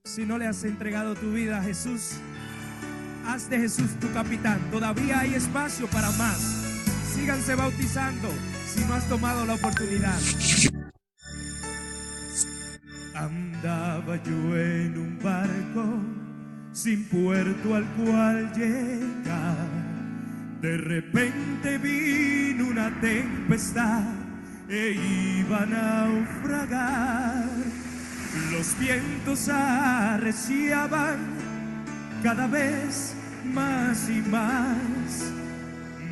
Si no le has entregado tu vida a Jesús, haz de Jesús tu capitán. Todavía hay espacio para más. Síganse bautizando si no has tomado la oportunidad. Andaba yo en un barco sin puerto al cual llegar. De repente vino una tempestad e iba a naufragar. Los vientos arreciaban cada vez más y más.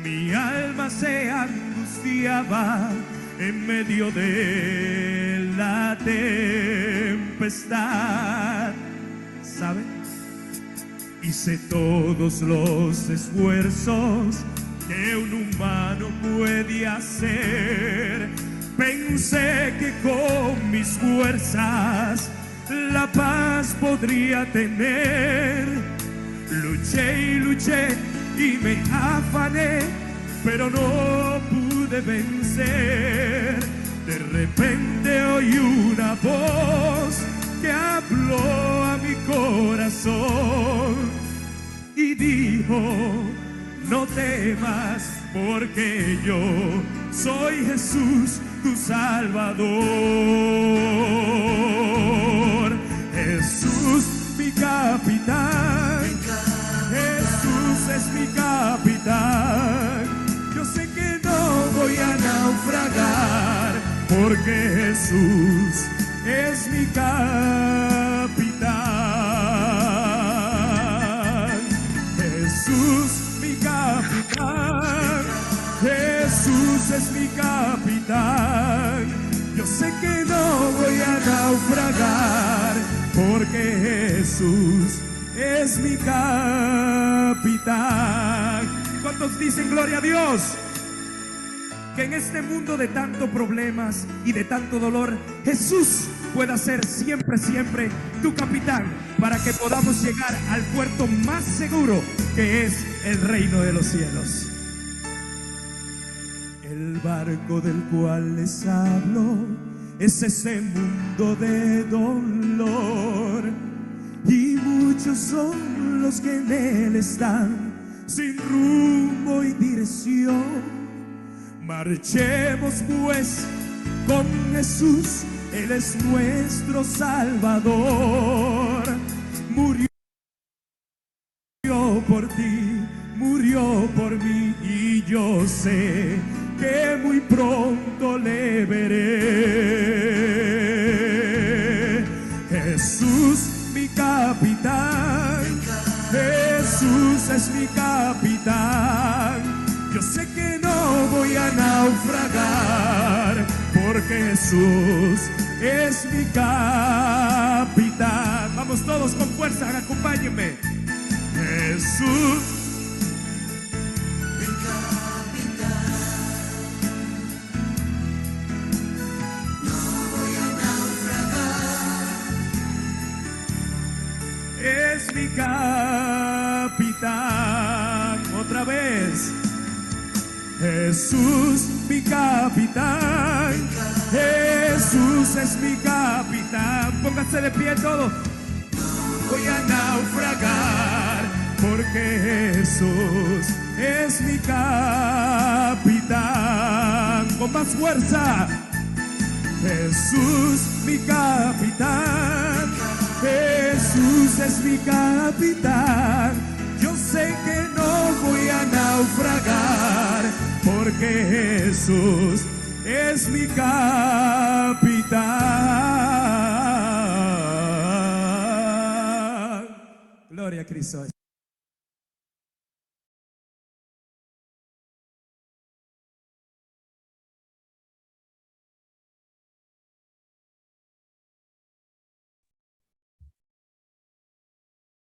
Mi alma se angustiaba en medio de la tempestad. ¿Saben? Hice todos los esfuerzos que un humano puede hacer. Pensé que con mis fuerzas la paz podría tener. Luché y luché y me afané, pero no pude vencer. De repente oí una voz que habló a mi corazón y dijo: no temas, porque yo soy Jesús, tu Salvador. Jesús, mi capitán, Jesús es mi capitán. Yo sé que no voy a naufragar, porque Jesús es mi capitán. Jesús, mi capitán, Jesús es mi capitán. Yo sé que no voy a naufragar, porque Jesús es mi capitán. ¿Cuántos dicen gloria a Dios? Que en este mundo de tantos problemas y de tanto dolor, Jesús pueda ser siempre, siempre tu capitán, para que podamos llegar al puerto más seguro, que es el reino de los cielos. El barco del cual les hablo es ese mundo de dolor, y muchos son los que en él están sin rumbo y dirección. Marchemos pues con Jesús, Él es nuestro Salvador. Murió por ti, murió por mí, y yo sé que muy pronto le veré. Jesús, mi capitán, Jesús es mi capitán. Yo sé que no voy a naufragar, porque Jesús es mi capitán. Vamos todos con fuerza, acompáñenme. Jesús, mi capitán. No voy a naufragar. Es mi capitán. Otra vez. Jesús, mi capitán, Jesús es mi capitán. Pónganse de pie todos. Voy a naufragar, porque Jesús es mi capitán. Con más fuerza. Jesús, mi capitán, Jesús es mi capitán. Yo sé que no voy a naufragar, porque Jesús es mi capitán. Gloria a Cristo.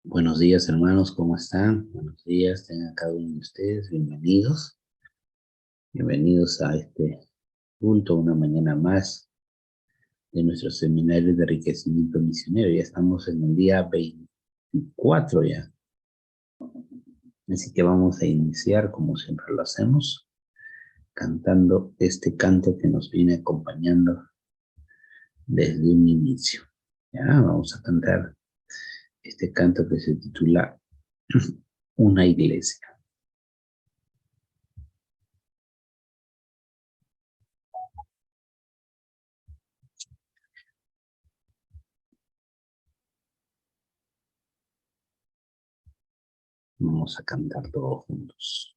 Buenos días, hermanos, ¿cómo están? Buenos días, tengan cada uno de ustedes, bienvenidos. Bienvenidos a este punto, una mañana más de nuestro seminario de enriquecimiento misionero. Ya estamos en el día 24 ya. Así que vamos a iniciar, como siempre lo hacemos, cantando este canto que nos viene acompañando desde un inicio. Ya, vamos a cantar este canto que se titula Una iglesia. Vamos a cantar todos juntos.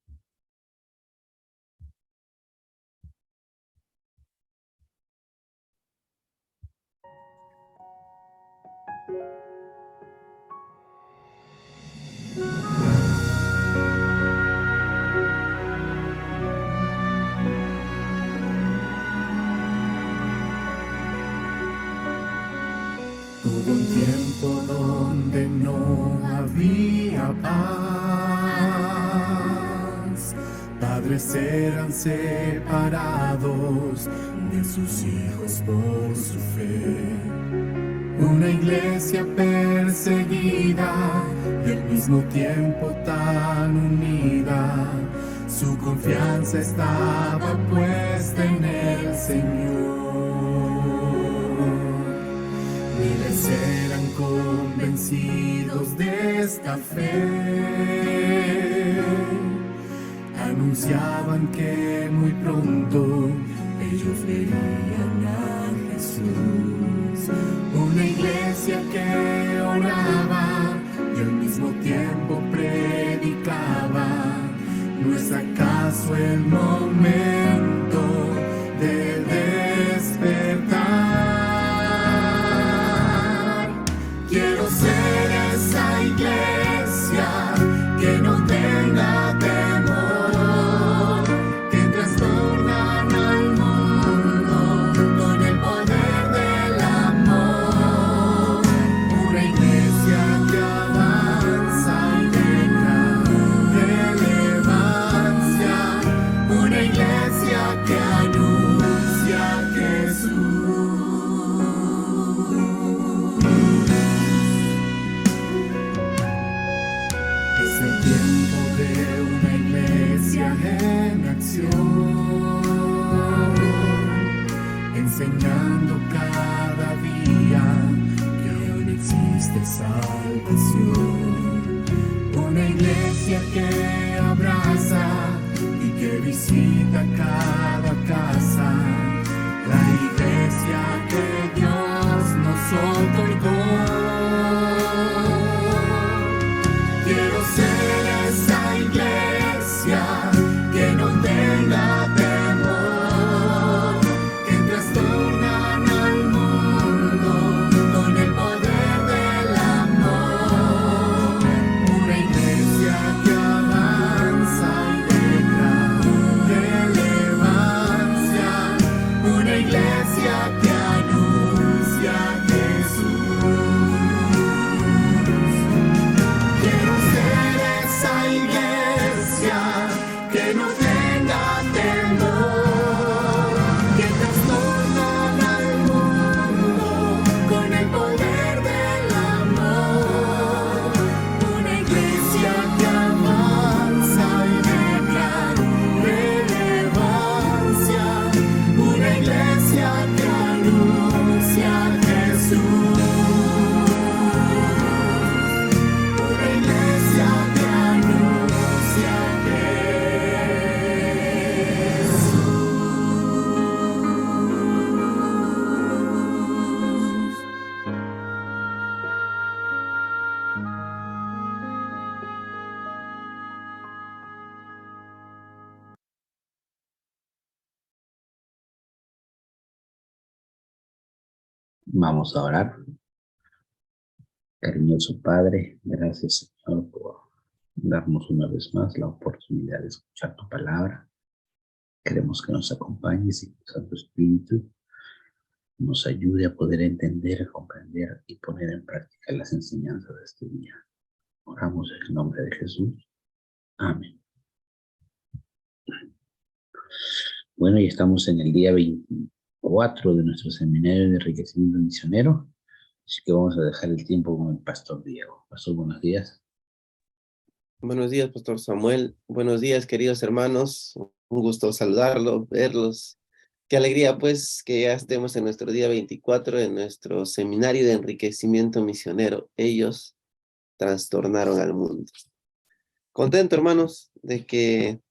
Hubo un tiempo donde no había paz. Padres eran separados de sus hijos por su fe. Una iglesia perseguida y al mismo tiempo tan unida. Su confianza estaba puesta en el Señor. Miles eran convencidos de esta fe. Anunciaban que muy pronto ellos verían a Jesús. Una iglesia que oraba y al mismo tiempo predicaba. ¿No es acaso el momento de despertar? Quiero ser esa iglesia que no tenga temor, que trastornan al mundo con el poder del amor. Una iglesia que avanza y deja relevancia. Una iglesia que anuncia a Jesús. Es el tiempo de una iglesia en acción, enseñando cada día que aún existe salvación. Una iglesia que abraza y que visita cada casa. La iglesia que Dios nos otorgó. Quiero ser esa iglesia que no tenga temor, que trastornan al mundo con el poder del amor. Una iglesia que avanza y deja relevancia. Una iglesia que anuncia a Jesús. Quiero ser esa iglesia que no tenga temor, que trastorna al mundo con el poder del amor. Una iglesia que avanza y deja relevancia. Una iglesia que anuncia a Jesús. Una iglesia que anuncia a Jesús. Vamos a orar. Cariñoso Padre, gracias Señor por darnos una vez más la oportunidad de escuchar tu palabra. Queremos que nos acompañes y que tu Santo Espíritu nos ayude a poder entender, comprender y poner en práctica las enseñanzas de este día. Oramos en el nombre de Jesús. Amén. Bueno, y estamos en el día 24 de nuestro seminario de enriquecimiento misionero. Así que vamos a dejar el tiempo con el pastor Diego. Pastor, buenos días. Buenos días, Pastor Samuel. Buenos días, queridos hermanos. Un gusto saludarlos, verlos. Qué alegría, pues, que ya estemos en nuestro día 24 de nuestro seminario de enriquecimiento misionero. Ellos trastornaron al mundo. Contento, hermanos, de que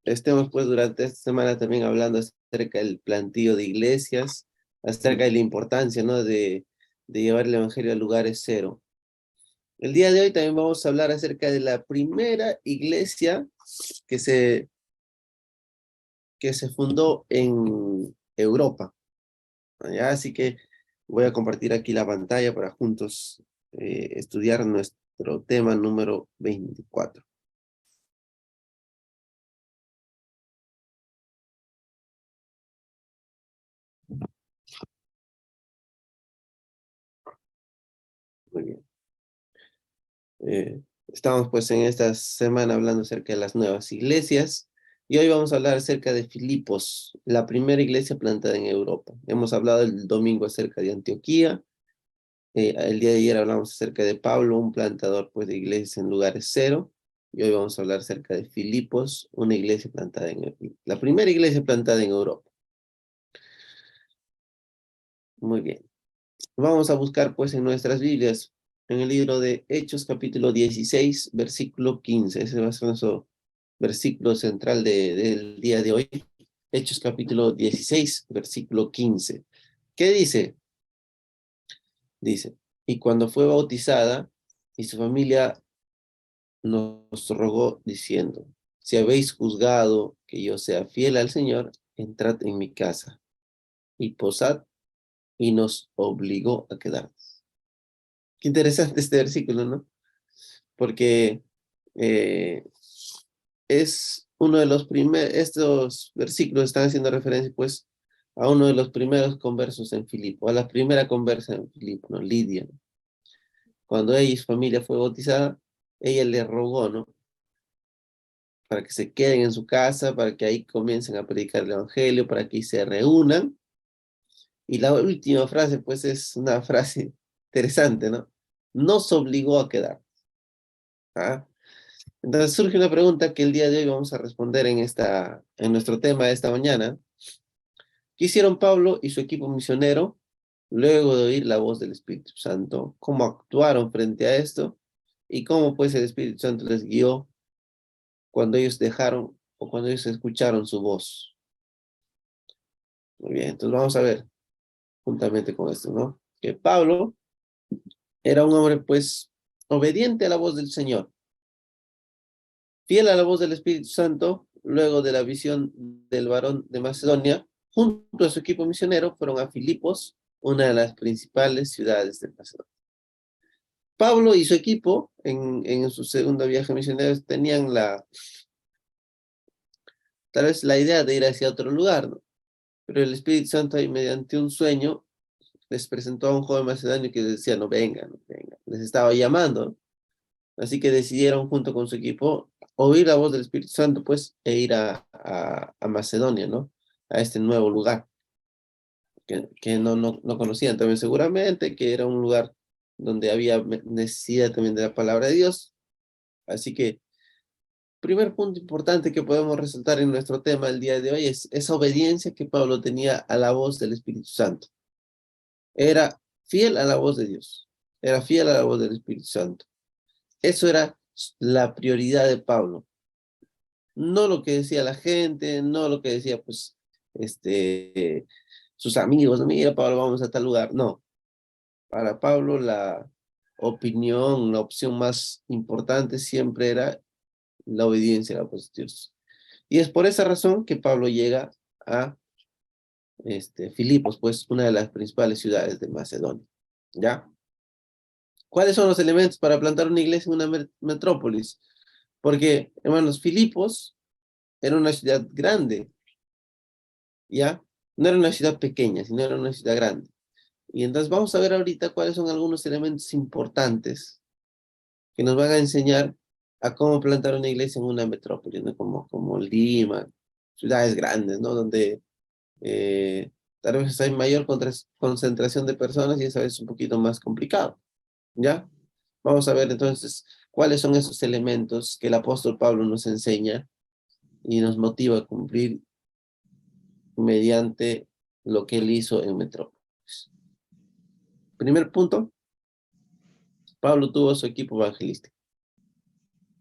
estemos, pues, durante esta semana también hablando acerca del plantío de iglesias, acerca de la importancia, ¿no?, de llevar el evangelio a lugares cero. El día de hoy también vamos a hablar acerca de la primera iglesia que se fundó en Europa. ¿Ya? Así que voy a compartir aquí la pantalla para juntos estudiar nuestro tema número 24. Muy bien. Estamos pues en esta semana hablando acerca de las nuevas iglesias y hoy vamos a hablar acerca de Filipos, la primera iglesia plantada en Europa. Hemos hablado el domingo acerca de Antioquía. El día de ayer hablamos acerca de Pablo, un plantador pues, de iglesias en lugares cero. Y hoy vamos a hablar acerca de Filipos, una iglesia plantada la primera iglesia plantada en Europa. Muy bien. Vamos a buscar pues en nuestras Biblias, en el libro de Hechos capítulo 16, versículo 15. Ese va a ser nuestro versículo central del día de hoy. Hechos capítulo 16, versículo 15. ¿Qué dice? Dice, y cuando fue bautizada y su familia nos rogó diciendo, si habéis juzgado que yo sea fiel al Señor, entrad en mi casa y posad, y nos obligó a quedarnos. Qué interesante este versículo, ¿no? Porque es uno de los estos versículos están haciendo referencia, pues, a uno de los primeros conversos en Filipo, a la primera conversa en Filipo, ¿no? Lidia. Cuando ella y su familia fue bautizada, ella le rogó, ¿no?, para que se queden en su casa, para que ahí comiencen a predicar el evangelio, para que se reúnan. Y la última frase, pues, es una frase interesante, ¿no? Nos obligó a quedar. ¿Ah? Entonces surge una pregunta que el día de hoy vamos a responder en nuestro tema de esta mañana. ¿Qué hicieron Pablo y su equipo misionero luego de oír la voz del Espíritu Santo? ¿Cómo actuaron frente a esto? ¿Y cómo, pues, el Espíritu Santo les guió cuando ellos dejaron o cuando ellos escucharon su voz? Muy bien, entonces vamos a ver juntamente con esto, ¿no? Que Pablo era un hombre, pues, obediente a la voz del Señor, fiel a la voz del Espíritu Santo. Luego de la visión del varón de Macedonia, junto a su equipo misionero, fueron a Filipos, una de las principales ciudades de Macedonia. Pablo y su equipo, en su segundo viaje misionero, tenían tal vez la idea de ir hacia otro lugar, ¿no? Pero el Espíritu Santo, ahí, mediante un sueño, les presentó a un joven macedonio que les decía, no vengan, no vengan. Les estaba llamando, ¿no? Así que decidieron, junto con su equipo, oír la voz del Espíritu Santo, pues, e ir a Macedonia, ¿no? A este nuevo lugar que no conocían también seguramente, que era un lugar donde había necesidad también de la palabra de Dios. Así que, primer punto importante que podemos resaltar en nuestro tema el día de hoy es esa obediencia que Pablo tenía a la voz del Espíritu Santo. Era fiel a la voz de Dios, era fiel a la voz del Espíritu Santo. Eso era la prioridad de Pablo. No lo que decía la gente, no lo que decía, pues, sus amigos, no, mira, Pablo, vamos a tal lugar. No, para Pablo la opinión, la opción más importante siempre era la obediencia a la voz de Dios. Y es por esa razón que Pablo llega a Filipos, pues, una de las principales ciudades de Macedonia. ¿Ya? ¿Cuáles son los elementos para plantar una iglesia en una metrópolis? Porque, hermanos, Filipos era una ciudad grande, ¿ya? No era una ciudad pequeña, sino era una ciudad grande. Y entonces vamos a ver ahorita cuáles son algunos elementos importantes que nos van a enseñar a cómo plantar una iglesia en una metrópoli, ¿no? Como Lima, ciudades grandes, ¿no? Donde tal vez hay mayor concentración de personas y esa vez es un poquito más complicado, ¿ya? Vamos a ver entonces ¿Cuáles son esos elementos que el apóstol Pablo nos enseña y nos motiva a cumplir mediante lo que él hizo en Metrópolis? Primer punto, Pablo tuvo su equipo evangelístico.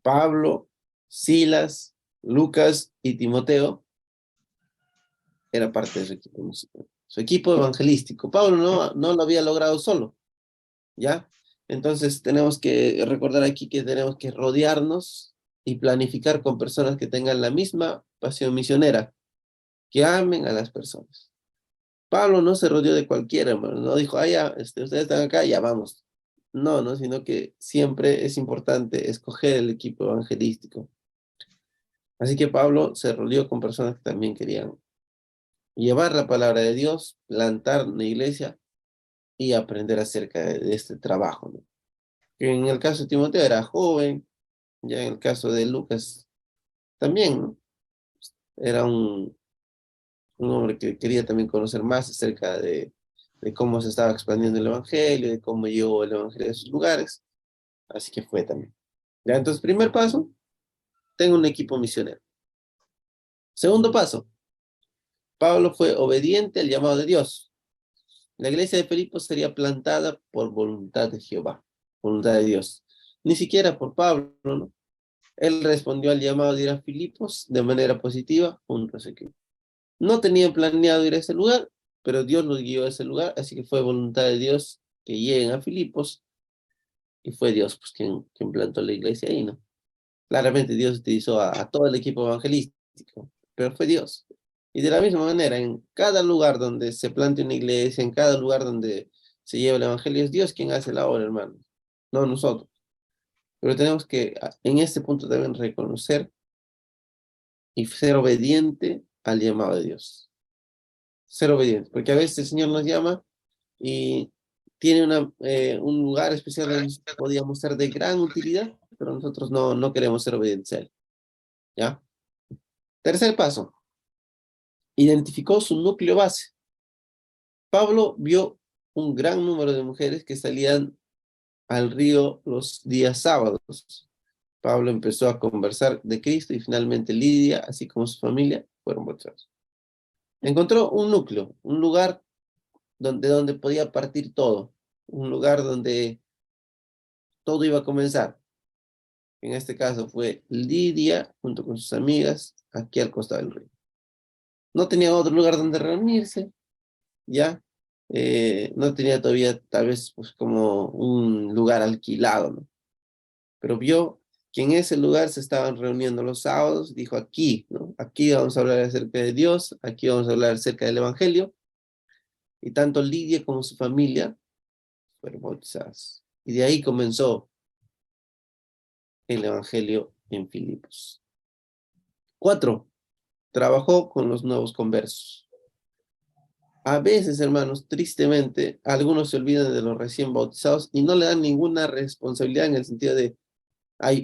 Pablo, Silas, Lucas y Timoteo era parte de su equipo evangelístico. Pablo no lo había logrado solo, ¿ya? Entonces tenemos que recordar aquí que tenemos que rodearnos y planificar con personas que tengan la misma pasión misionera, que amen a las personas. Pablo no se rodeó de cualquiera, hermano, no dijo, ah, ya, ustedes están acá, ya vamos. No, sino que siempre es importante escoger el equipo evangelístico. Así que Pablo se rodeó con personas que también querían llevar la palabra de Dios, plantar una iglesia y aprender acerca de este trabajo, ¿no? Que en el caso de Timoteo era joven, ya en el caso de Lucas también, ¿no? Era un hombre que quería también conocer más acerca de cómo se estaba expandiendo el evangelio, de cómo llegó el evangelio a esos lugares, así que fue también. Ya, entonces, primer paso, tengo un equipo misionero. Segundo paso, Pablo fue obediente al llamado de Dios. La iglesia de Filipos sería plantada por voluntad de Jehová, voluntad de Dios. Ni siquiera por Pablo, ¿no? Él respondió al llamado de ir a Filipos de manera positiva junto a su equipo. No tenían planeado ir a ese lugar, pero Dios los guió a ese lugar, así que fue voluntad de Dios que lleguen a Filipos y fue Dios pues, quien plantó la iglesia ahí, ¿no? Claramente Dios utilizó a todo el equipo evangelístico, pero fue Dios. Y de la misma manera, en cada lugar donde se plante una iglesia, en cada lugar donde se lleva el evangelio, es Dios quien hace la obra, hermano, no nosotros. Pero tenemos que, en este punto, también reconocer y ser obediente al llamado de Dios. Ser obediente, porque a veces el Señor nos llama y tiene un lugar especial donde podríamos ser de gran utilidad, pero nosotros no queremos ser obedientes a Él. ¿Ya? Tercer paso, identificó su núcleo base. Pablo vio un gran número de mujeres que salían al río los días sábados. Pablo empezó a conversar de Cristo y finalmente Lidia, así como su familia, fueron bautizados. Encontró un núcleo, un lugar donde podía partir todo, un lugar donde todo iba a comenzar. En este caso fue Lidia, junto con sus amigas, aquí al costado del río. No tenía otro lugar donde reunirse, ¿ya? No tenía todavía tal vez pues, como un lugar alquilado, ¿no? Pero vio que en ese lugar se estaban reuniendo los sábados, dijo aquí, ¿no? Aquí vamos a hablar acerca de Dios, aquí vamos a hablar acerca del Evangelio, y tanto Lidia como su familia fueron bautizadas. Y de ahí comenzó el Evangelio en Filipos. 4. Trabajó con los nuevos conversos. A veces, hermanos, tristemente, algunos se olvidan de los recién bautizados y no le dan ninguna responsabilidad en el sentido de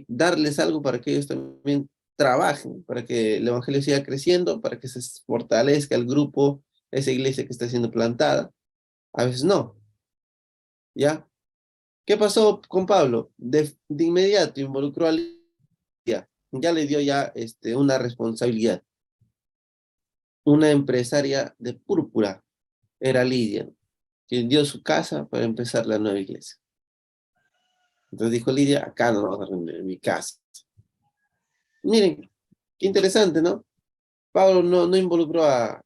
darles algo para que ellos también trabajen, para que el evangelio siga creciendo, para que se fortalezca el grupo, esa iglesia que está siendo plantada. A veces no, ¿ya? ¿Qué pasó con Pablo? De inmediato involucró a Lidia, ya le dio una responsabilidad. Una empresaria de púrpura era Lidia, quien dio su casa para empezar la nueva iglesia. Entonces dijo Lidia, acá nos vamos a reunir en mi casa. Miren, qué interesante, ¿no? Pablo no involucró a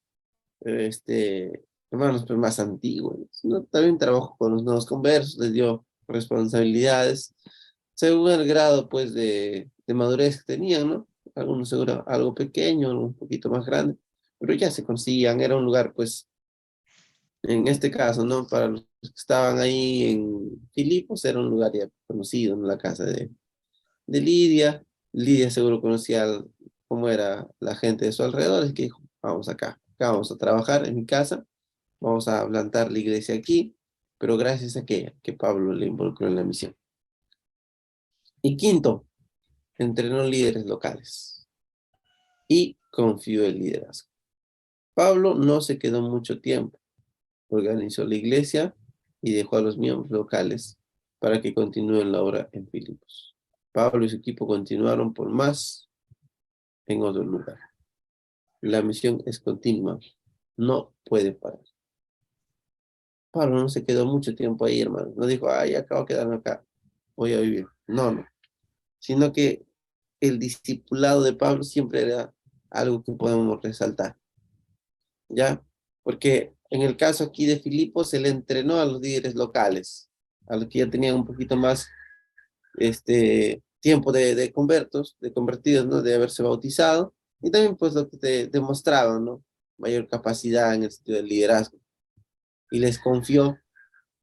hermanos pues, más antiguos, sino también trabajó con los nuevos conversos, les dio responsabilidades, según el grado pues de madurez que tenían, ¿no? Algunos seguro algo pequeño, un poquito más grande, pero ya se conocían, era un lugar pues, en este caso, ¿no? Para los que estaban ahí en Filipos, era un lugar ya conocido, en la casa de Lidia. Lidia seguro conocía cómo era la gente de su alrededor, es que dijo, vamos acá vamos a trabajar en mi casa, vamos a plantar la iglesia aquí, pero gracias a que Pablo le involucró en la misión. Y quinto, entrenó líderes locales y confió el liderazgo. Pablo no se quedó mucho tiempo, organizó la iglesia y dejó a los miembros locales para que continúen la obra en Filipos. Pablo y su equipo continuaron por más en otro lugar. La misión es continua, no puede parar. Pablo no se quedó mucho tiempo ahí, hermano. No dijo, ay, acabo de quedarme acá, voy a vivir. No, no. Sino que el discipulado de Pablo siempre era algo que podemos resaltar, ¿ya? Porque en el caso aquí de Filipos, se le entrenó a los líderes locales, a los que ya tenían un poquito más tiempo de convertos, de convertidos, ¿no? De haberse bautizado, y también pues lo que te demostraban, ¿no? Mayor capacidad en el sentido del liderazgo. Y les confió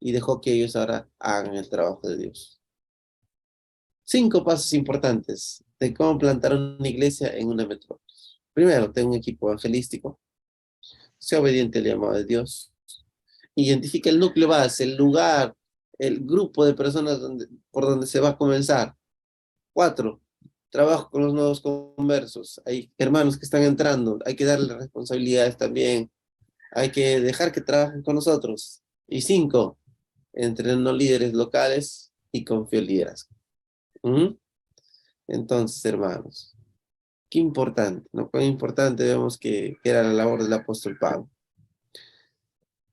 y dejó que ellos ahora hagan el trabajo de Dios. 5 pasos importantes de cómo plantar una iglesia en una metrópolis. Primero, ten un equipo evangelístico. Sea obediente al llamado de Dios. Identifica el núcleo base, el lugar, el grupo de personas por donde se va a comenzar. 4, trabajo con los nuevos conversos. Hay hermanos que están entrando, hay que darles responsabilidades también. Hay que dejar que trabajen con nosotros. Y 5, entrenando líderes locales y confío en liderazgo. Entonces, hermanos, qué importante, ¿no? Cuán importante vemos que era la labor del apóstol Pablo.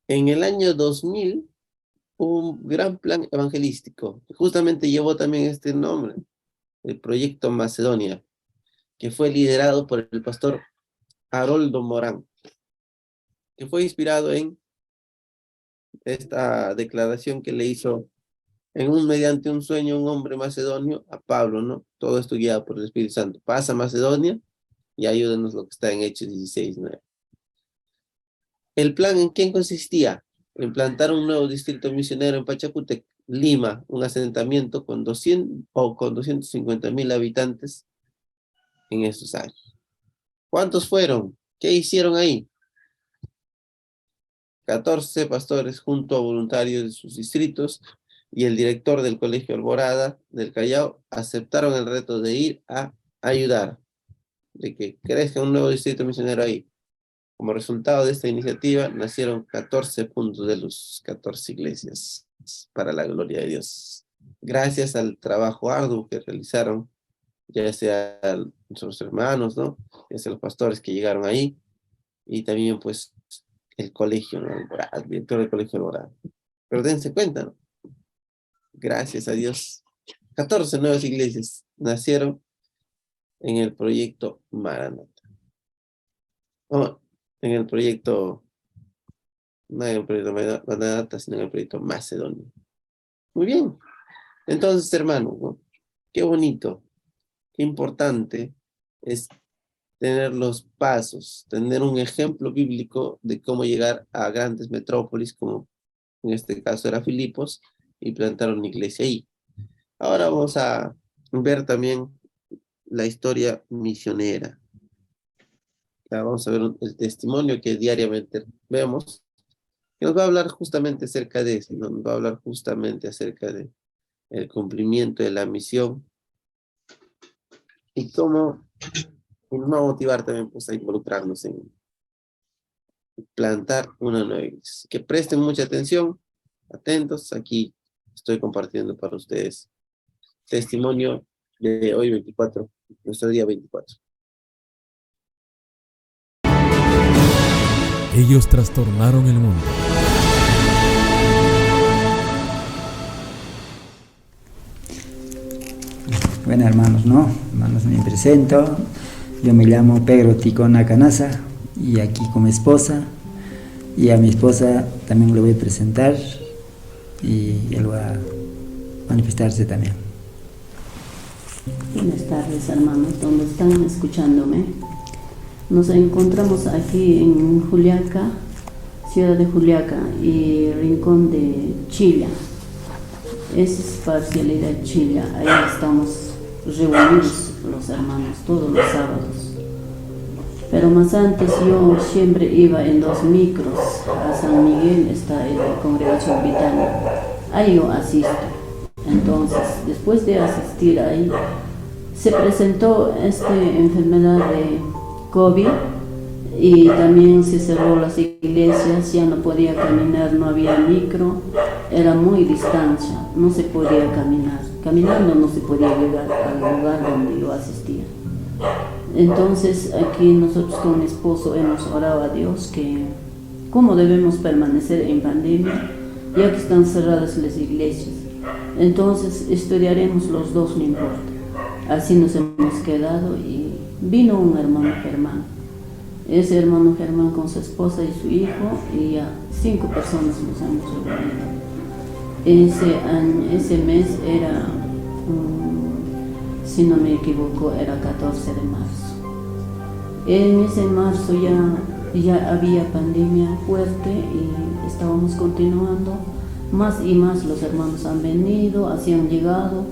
En el año 2000 hubo un gran plan evangelístico. Justamente llevó también este nombre, el Proyecto Macedonia, que fue liderado por el pastor Haroldo Morán, que fue inspirado en esta declaración que le hizo mediante un sueño un hombre macedonio a Pablo, ¿no? Todo esto guiado por el Espíritu Santo. Pasa a Macedonia y ayúdenos lo que está en Hechos 16:9. ¿El plan en qué consistía? En plantar un nuevo distrito misionero en Pachacútec, Lima, un asentamiento con 250,000 habitantes en esos años. ¿Cuántos fueron? ¿Qué hicieron ahí? 14 pastores junto a voluntarios de sus distritos y el director del Colegio Alborada del Callao aceptaron el reto de ir a ayudar, de que crezca un nuevo distrito misionero ahí. Como resultado de esta iniciativa nacieron 14 puntos de luz, 14 iglesias para la gloria de Dios. Gracias al trabajo arduo que realizaron, ya sea nuestros hermanos, ¿no? Ya sea los pastores que llegaron ahí, y también pues el colegio, ¿no? El director del Colegio Alborada. Pero dense cuenta, ¿no? Gracias a Dios, 14 nuevas iglesias nacieron en el proyecto Maranata. Oh, en el proyecto, no en el proyecto Maranata, sino en el proyecto Macedonia. Muy bien. Entonces, hermano, ¿no? Qué bonito, qué importante es tener los pasos, tener un ejemplo bíblico de cómo llegar a grandes metrópolis, como en este caso era Filipos, y plantar una iglesia ahí. Ahora vamos a ver también la historia misionera. Ya vamos a ver el testimonio que diariamente vemos, que nos va a hablar justamente acerca de eso, ¿no? Nos va a hablar justamente acerca de el cumplimiento de la misión y cómo nos va a motivar también pues, a involucrarnos en plantar una nueva iglesia. Que presten mucha atención, atentos, aquí estoy compartiendo para ustedes testimonio de hoy 24, nuestro día 24. Ellos trastornaron el mundo. Bueno, hermanos, ¿no? Hermanos, me presento. Yo me llamo Pedro Ticona Canasa y aquí con mi esposa. Y a mi esposa también le voy a presentar y él va a manifestarse también. Buenas tardes, hermanos, ¿dónde están escuchándome? Nos encontramos aquí en Juliaca, ciudad de Juliaca y rincón de Chilla. Es parcialidad Chilla, ahí estamos reunidos los hermanos todos los sábados. Pero más antes yo siempre iba en 2 micros a San Miguel, está la congregación Vitana. Ahí yo asisto. Entonces, después de asistir ahí, se presentó esta enfermedad de COVID y también se cerró las iglesias, ya no podía caminar, no había micro, era muy distancia, no se podía caminar, caminando no se podía llegar al lugar donde yo asistía. Entonces aquí nosotros con mi esposo hemos orado a Dios que cómo debemos permanecer en pandemia, ya que están cerradas las iglesias. Entonces estudiaremos los dos, no importa. Así nos hemos quedado y vino un hermano Germán. Ese hermano Germán con su esposa y su hijo, y ya 5 personas nos hemos reunido. Ese mes era, si no me equivoco, era 14 de marzo. En ese marzo ya había pandemia fuerte y estábamos continuando. Más y más los hermanos han venido, así han llegado.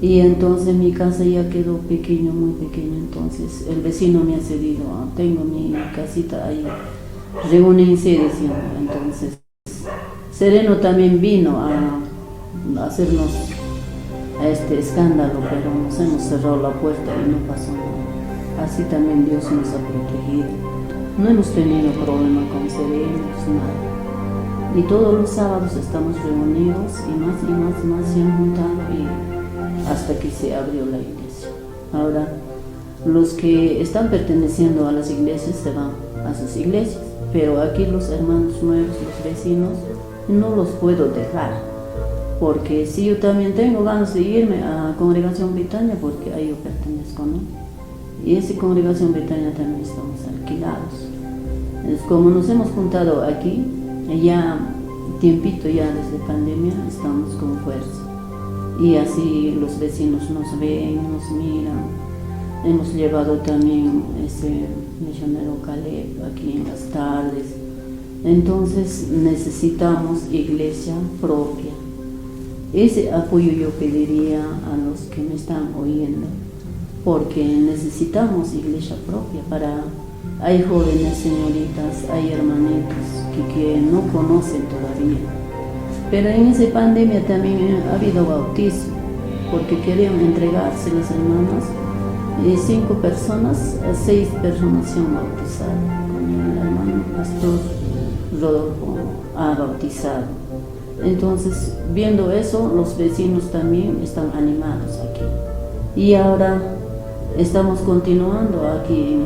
Y entonces mi casa ya quedó pequeño, muy pequeño. Entonces el vecino me ha cedido, tengo mi casita ahí, reúnense, diciendo. Entonces Sereno también vino a hacernos este escándalo, pero nos hemos cerrado la puerta y no pasó nada. Así también Dios nos ha protegido. No hemos tenido problema con Serenos, nada. Y todos los sábados estamos reunidos y más se han juntado y hasta que se abrió la iglesia. Ahora, los que están perteneciendo a las iglesias se van a sus iglesias, pero aquí los hermanos nuevos, los vecinos, no los puedo dejar, porque si yo también tengo ganas de irme a Congregación Betania, porque ahí yo pertenezco, ¿no? Y esa Congregación Betania también estamos alquilados. Es como nos hemos juntado aquí, ya tiempito ya desde pandemia, estamos con fuerza. Y así los vecinos nos ven, nos miran. Hemos llevado también ese misionero Caleb aquí en las tardes. Entonces necesitamos iglesia propia. Ese apoyo yo pediría a los que me están oyendo, porque necesitamos iglesia propia para... Hay jóvenes señoritas, hay hermanitos que no conocen todavía. Pero en esa pandemia también ha habido bautismo, porque querían entregarse las hermanas, y 5 personas, 6 personas se han bautizado, con el hermano pastor Rodolfo ha bautizado. Entonces, viendo eso, los vecinos también están animados aquí. Y ahora estamos continuando aquí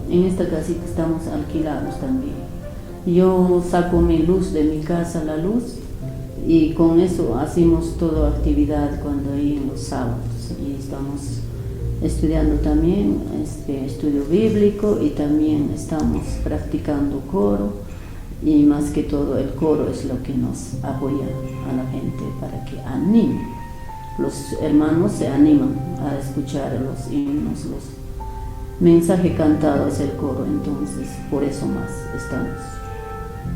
en esta casita, estamos alquilados también. Yo saco mi luz de mi casa, la luz, y con eso hacemos toda actividad cuando hay en los sábados. Y estamos estudiando también estudio bíblico y también estamos practicando coro, y más que todo el coro es lo que nos apoya a la gente para que anime. Los hermanos se animan a escuchar los himnos, los mensajes cantados del coro, entonces por eso más estamos.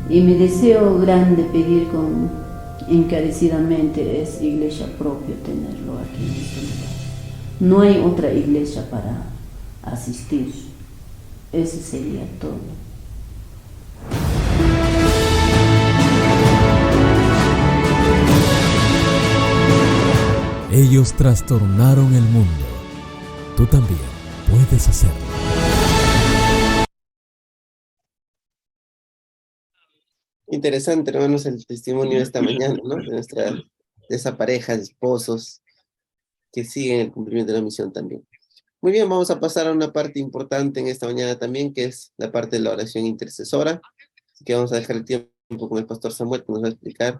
Y mi deseo grande pedir encarecidamente es iglesia propia, tenerlo aquí en este lugar. No hay otra iglesia para asistir. Eso sería todo. Ellos trastornaron el mundo. Tú también puedes hacerlo. Interesante, hermanos, el testimonio de esta mañana, ¿no? De esa pareja de esposos que siguen el cumplimiento de la misión también. Muy bien, vamos a pasar a una parte importante en esta mañana también, que es la parte de la oración intercesora. Así que vamos a dejar el tiempo con el pastor Samuel, que nos va a explicar